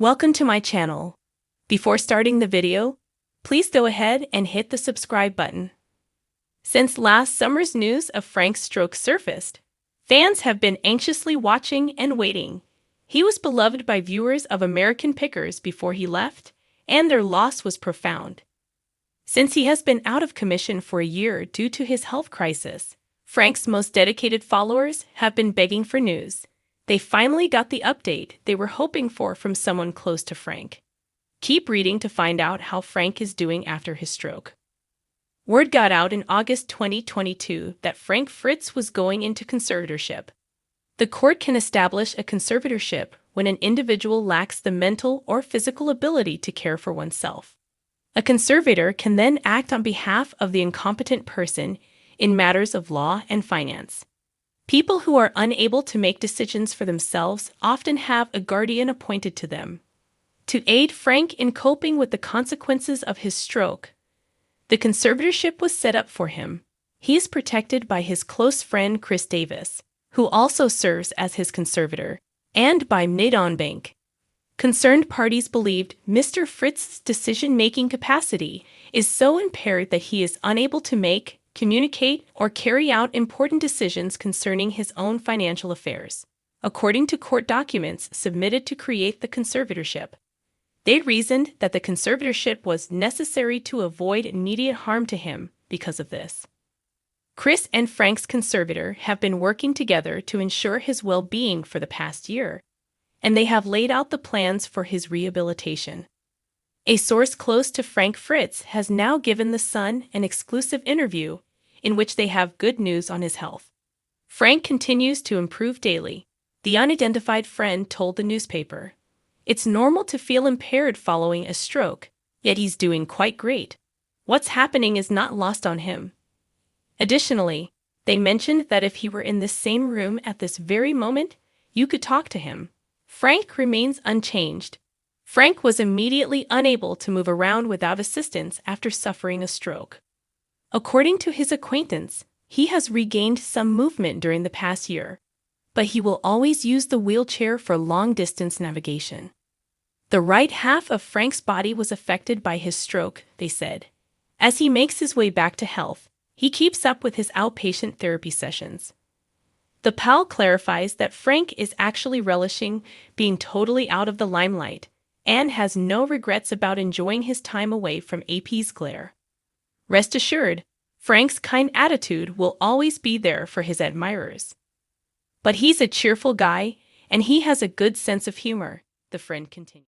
Welcome to my channel. Before starting the video, please go ahead and hit the subscribe button. Since last summer's news of Frank's stroke surfaced, fans have been anxiously watching and waiting. He was beloved by viewers of American Pickers before he left, and their loss was profound. Since he has been out of commission for a year due to his health crisis, Frank's most dedicated followers have been begging for news. They finally got the update they were hoping for from someone close to Frank. Keep reading to find out how Frank is doing after his stroke. Word got out in August 2022 that Fritz was going into conservatorship. The court can establish a conservatorship when an individual lacks the mental or physical ability to care for oneself. A conservator can then act on behalf of the incompetent person in matters of law and finance. People who are unable to make decisions for themselves often have a guardian appointed to them. To aid Frank in coping with the consequences of his stroke, the conservatorship was set up for him. He is protected by his close friend Chris Davis, who also serves as his conservator, and by Mailto Bank. Concerned parties believed Mr. Fritz's decision-making capacity is so impaired that he is unable to make, communicate, or carry out important decisions concerning his own financial affairs, according to court documents submitted to create the conservatorship. They reasoned that the conservatorship was necessary to avoid immediate harm to him because of this. Chris and Frank's conservator have been working together to ensure his well-being for the past year, and they have laid out the plans for his rehabilitation. A source close to Fritz has now given The Sun an exclusive interview in which they have good news on his health. Frank continues to improve daily, the unidentified friend told the newspaper. It's normal to feel impaired following a stroke, yet he's doing quite great. What's happening is not lost on him. Additionally, they mentioned that if he were in this same room at this very moment, you could talk to him. Frank remains unchanged. Frank was immediately unable to move around without assistance after suffering a stroke. According to his acquaintance, he has regained some movement during the past year, but he will always use the wheelchair for long-distance navigation. The right half of Frank's body was affected by his stroke, they said. As he makes his way back to health, he keeps up with his outpatient therapy sessions. The pal clarifies that Frank is actually relishing being totally out of the limelight and has no regrets about enjoying his time away from AP's glare. Rest assured, Frank's kind attitude will always be there for his admirers. But he's a cheerful guy, and he has a good sense of humor, the friend continued.